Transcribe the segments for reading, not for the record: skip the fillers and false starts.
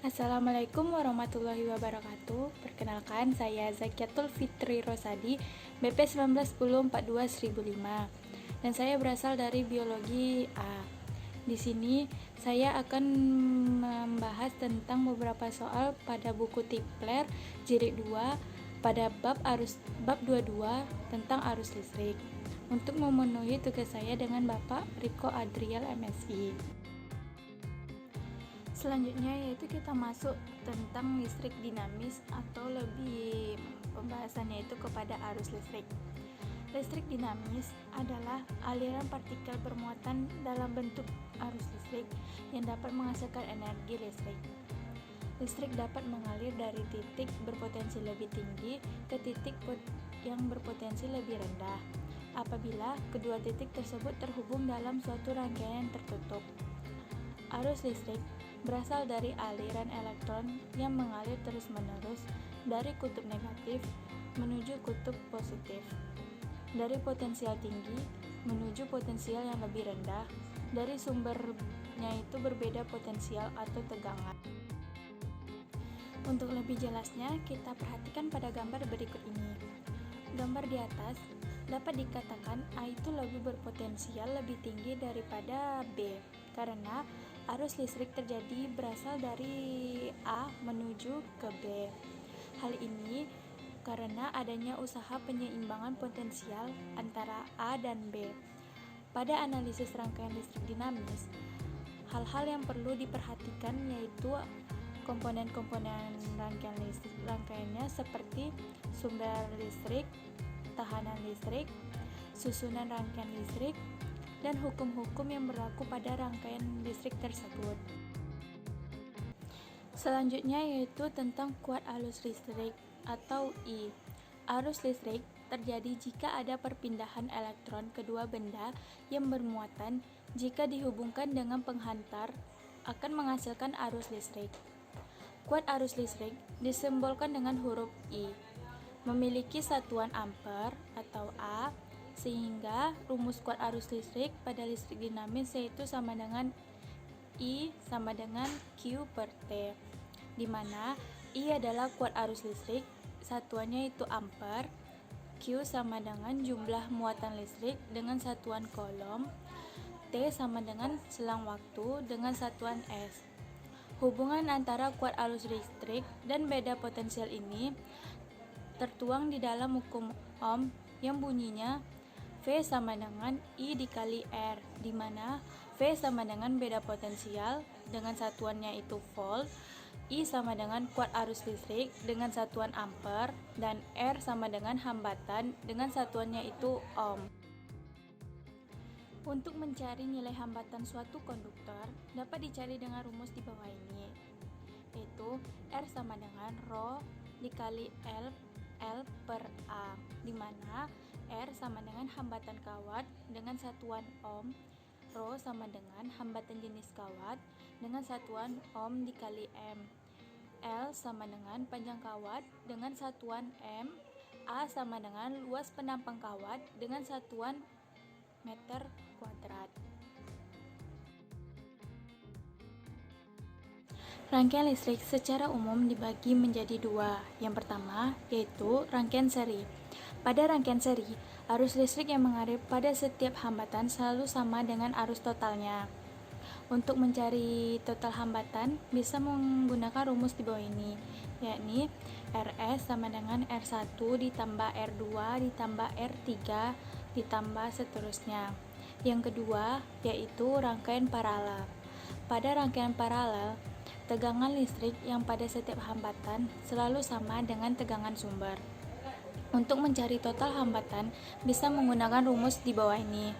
Assalamualaikum warahmatullahi wabarakatuh. Perkenalkan, saya Zakiatul Fitri Rosadi, BP 191042-1005, dan saya berasal dari Biologi A. Di sini saya akan membahas tentang beberapa soal pada buku Tipler jilid 2 pada bab 22 tentang arus listrik. Untuk memenuhi tugas saya dengan Bapak Riko Adriel MSI. Selanjutnya yaitu kita masuk tentang listrik dinamis, atau lebih pembahasannya itu kepada arus listrik. Listrik dinamis adalah aliran partikel bermuatan dalam bentuk arus listrik yang dapat menghasilkan energi listrik. Listrik dapat mengalir dari titik berpotensi lebih tinggi ke titik yang berpotensi lebih rendah apabila kedua titik tersebut terhubung dalam suatu rangkaian tertutup. Arus listrik berasal dari aliran elektron yang mengalir terus-menerus dari kutub negatif menuju kutub positif, dari potensial tinggi menuju potensial yang lebih rendah, dari sumbernya itu berbeda potensial atau tegangan. Untuk lebih jelasnya, kita perhatikan pada gambar berikut ini. Gambar di atas dapat dikatakan A itu lebih berpotensial lebih tinggi daripada B, karena arus listrik terjadi berasal dari A menuju ke B. Hal ini karena adanya usaha penyeimbangan potensial antara A dan B. Pada analisis rangkaian listrik dinamis, hal-hal yang perlu diperhatikan yaitu komponen-komponen rangkaiannya seperti sumber listrik, tahanan listrik, susunan rangkaian listrik, dan hukum-hukum yang berlaku pada rangkaian listrik tersebut. Selanjutnya yaitu tentang kuat arus listrik atau I. Arus listrik terjadi jika ada perpindahan elektron kedua benda yang bermuatan. Jika dihubungkan dengan penghantar akan menghasilkan arus listrik. Kuat arus listrik disimbolkan dengan huruf I. Memiliki satuan ampere atau A, sehingga rumus kuat arus listrik pada listrik dinamis yaitu sama dengan I sama dengan Q per T, di mana I adalah kuat arus listrik, satuannya itu ampere, Q sama dengan jumlah muatan listrik dengan satuan coulomb, T sama dengan selang waktu dengan satuan S. Hubungan antara kuat arus listrik dan beda potensial ini tertuang di dalam hukum Ohm yang bunyinya V sama dengan I dikali R, di mana V sama dengan beda potensial dengan satuannya itu volt, I sama dengan kuat arus listrik dengan satuan ampere, dan R sama dengan hambatan dengan satuannya itu ohm. Untuk mencari nilai hambatan suatu konduktor dapat dicari dengan rumus di bawah ini, yaitu R sama dengan Rho dikali L per A, di mana R sama dengan hambatan kawat dengan satuan ohm, Rho sama dengan hambatan jenis kawat dengan satuan ohm dikali M, L sama dengan panjang kawat dengan satuan M, A sama dengan luas penampang kawat dengan satuan meter kuadrat. Rangkaian listrik secara umum dibagi menjadi dua. Yang pertama yaitu rangkaian seri. Pada rangkaian seri, arus listrik yang mengalir pada setiap hambatan selalu sama dengan arus totalnya. Untuk mencari total hambatan bisa menggunakan rumus di bawah ini, yakni Rs sama dengan R1 ditambah R2 ditambah R3 ditambah seterusnya. Yang kedua yaitu rangkaian paralel. Pada rangkaian paralel, tegangan listrik yang pada setiap hambatan selalu sama dengan tegangan sumber. Untuk mencari total hambatan bisa menggunakan rumus di bawah ini,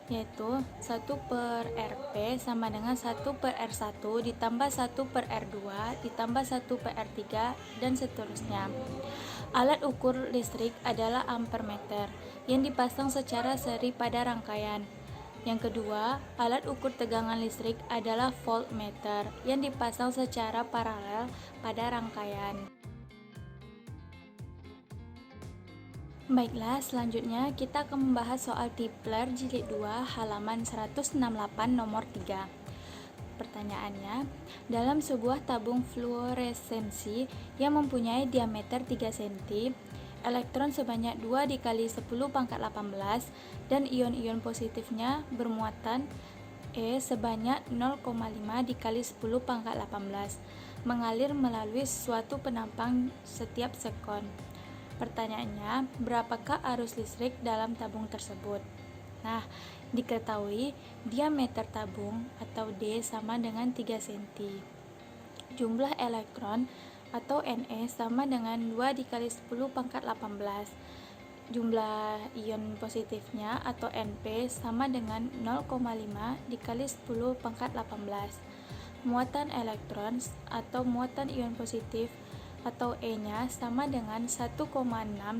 yaitu 1 per Rp sama dengan 1 per R1 ditambah 1 per R2 ditambah 1 per R3 dan seterusnya. Alat ukur listrik adalah ampermeter yang dipasang secara seri pada rangkaian. Yang kedua, alat ukur tegangan listrik adalah voltmeter yang dipasang secara paralel pada rangkaian. Baiklah, selanjutnya kita akan membahas soal Tipler jilid 2 halaman 168 nomor 3. Pertanyaannya, dalam sebuah tabung fluoresensi yang mempunyai diameter 3 cm, elektron sebanyak 2 dikali 10 pangkat 18 dan ion-ion positifnya bermuatan E sebanyak 0,5 dikali 10 pangkat 18 mengalir melalui suatu penampang setiap sekon. Pertanyaannya, berapakah arus listrik dalam tabung tersebut? Nah, diketahui diameter tabung atau D sama dengan 3 cm. Jumlah elektron atau Ne sama dengan 2 dikali 10 pangkat 18. Jumlah ion positifnya atau Np sama dengan 0,5 dikali 10 pangkat 18. Muatan elektron atau muatan ion positif atau E-nya sama dengan 1,6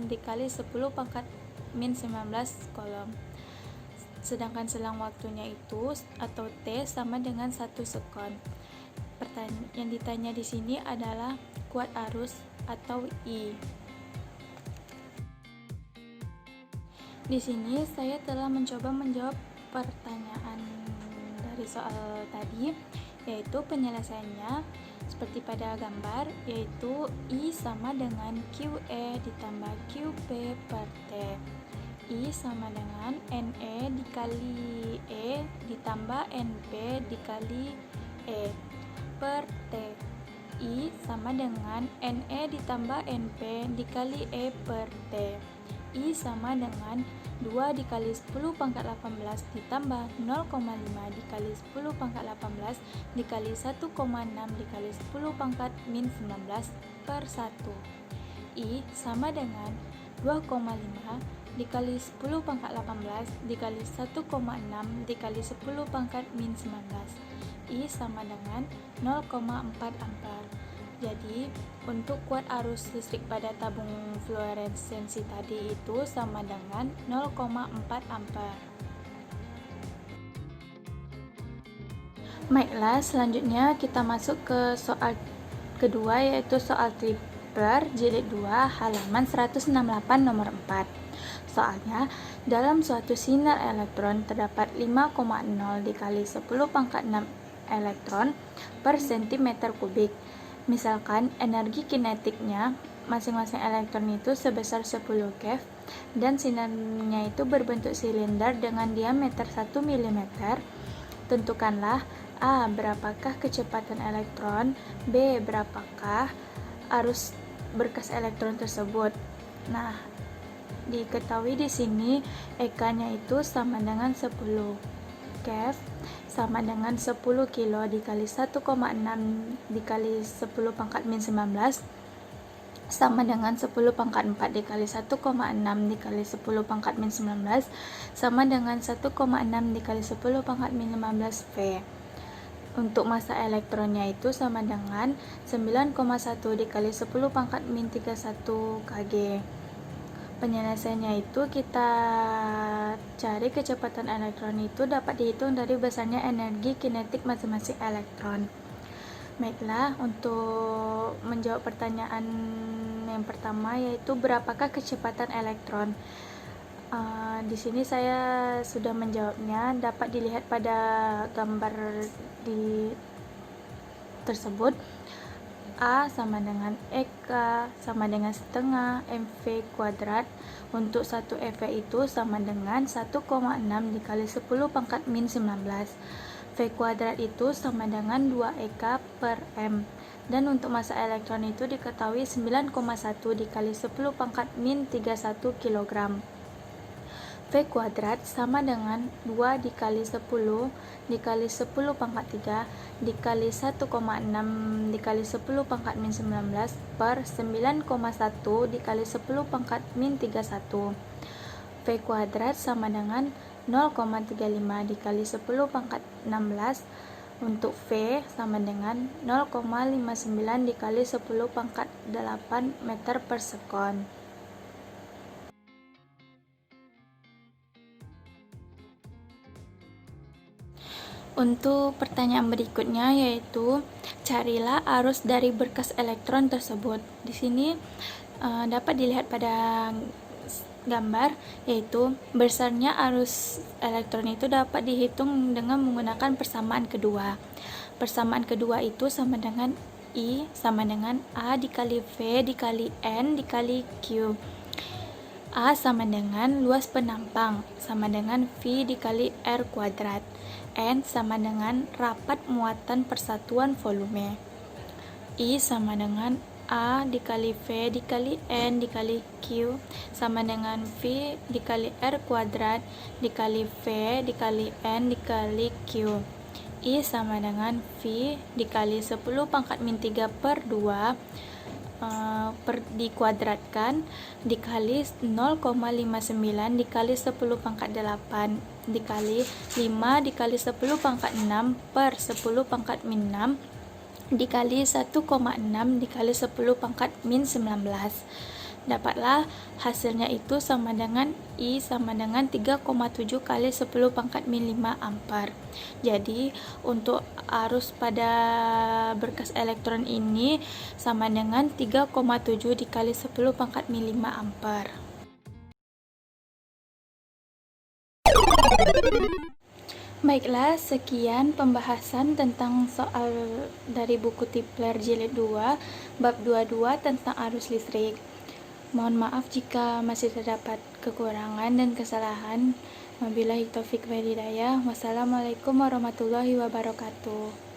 dikali 10 pangkat min 19 kolom. Sedangkan selang waktunya itu atau T sama dengan 1 sekon. Yang ditanya di sini adalah kuat arus atau I. Di sini saya telah mencoba menjawab pertanyaan dari soal tadi, yaitu penyelesaiannya seperti pada gambar, yaitu I sama dengan QE ditambah QP per T. I sama dengan NE dikali E ditambah NP dikali E per T. I sama dengan NE ditambah NP dikali E per T. I sama dengan 2 dikali 10 pangkat 18 ditambah 0,5 dikali 10 pangkat 18 dikali 1,6 dikali 10 pangkat min 19 per 1. I sama dengan 2,5 dikali 10 pangkat 18 dikali 1,6 dikali 10 pangkat min 19. I sama dengan 0,4 ampere. Jadi, untuk kuat arus listrik pada tabung fluoresensi tadi itu sama dengan 0,4 ampere. Baiklah, selanjutnya kita masuk ke soal kedua, yaitu soal Tripler jilid 2 halaman 168 nomor 4. Soalnya, dalam suatu sinar elektron terdapat 5,0 dikali 10 pangkat 6 elektron per centimeter kubik. Misalkan energi kinetiknya masing-masing elektron itu sebesar 10 keV dan sinarnya itu berbentuk silinder dengan diameter 1 mm. Tentukanlah A. Berapakah kecepatan elektron, B. Berapakah arus berkas elektron tersebut. Nah, diketahui di sini EK-nya itu sama dengan 10 keV sama dengan 10 kilo dikali 1,6 dikali 10 pangkat min 19 sama dengan 10 pangkat 4 dikali 1,6 dikali 10 pangkat min 19 sama dengan 1,6 dikali 10 pangkat min 15 V. Untuk massa elektronnya itu sama dengan 9,1 dikali 10 pangkat min 31 kg. Penyelesaiannya itu kita cari kecepatan elektron itu dapat dihitung dari besarnya energi kinetik masing-masing elektron. Baiklah, untuk menjawab pertanyaan yang pertama, yaitu berapakah kecepatan elektron. Di sini saya sudah menjawabnya, dapat dilihat pada gambar di tersebut. A sama dengan EK sama dengan setengah MV kuadrat. Untuk 1 EV itu sama dengan 1,6 dikali 10 pangkat min 19. V kuadrat itu sama dengan 2 EK per M. Dan untuk massa elektron itu diketahui 9,1 dikali 10 pangkat min 31 kg. V kuadrat sama dengan 2 dikali 10 dikali 10 pangkat 3 dikali 1,6 dikali 10 pangkat min 19 per 9,1 dikali 10 pangkat min 31. V kuadrat sama dengan 0,35 dikali 10 pangkat 16. Untuk V sama dengan 0,59 dikali 10 pangkat 8 meter per sekon. Untuk pertanyaan berikutnya, yaitu carilah arus dari berkas elektron tersebut. Di sini dapat dilihat pada gambar, yaitu besarnya arus elektron itu dapat dihitung dengan menggunakan persamaan kedua. Persamaan kedua itu sama dengan I sama dengan A dikali V dikali N dikali Q. A sama dengan luas penampang, sama dengan V dikali R kuadrat. N sama dengan rapat muatan persatuan volume. I sama dengan A dikali V dikali N dikali Q sama dengan V dikali R kuadrat dikali V dikali N dikali Q. I sama dengan V dikali 10 pangkat min 3 per 2 dikuadratkan dikali 0,59 dikali 10 pangkat 8 dikali 5 dikali 10 pangkat 6 per 10 pangkat min 6 dikali 1,6 dikali 10 pangkat min 19. Dapatlah hasilnya itu sama dengan I sama dengan 3,7 kali 10 pangkat min 5 ampere. Jadi untuk arus pada berkas elektron ini sama dengan 3,7 dikali 10 pangkat min 5 ampere. Baiklah, sekian pembahasan tentang soal dari buku Tipler Jilid 2 bab 22 tentang arus listrik. Mohon maaf jika masih terdapat kekurangan dan kesalahan. Wabillahi taufik wal hidayah. Wassalamualaikum warahmatullahi wabarakatuh.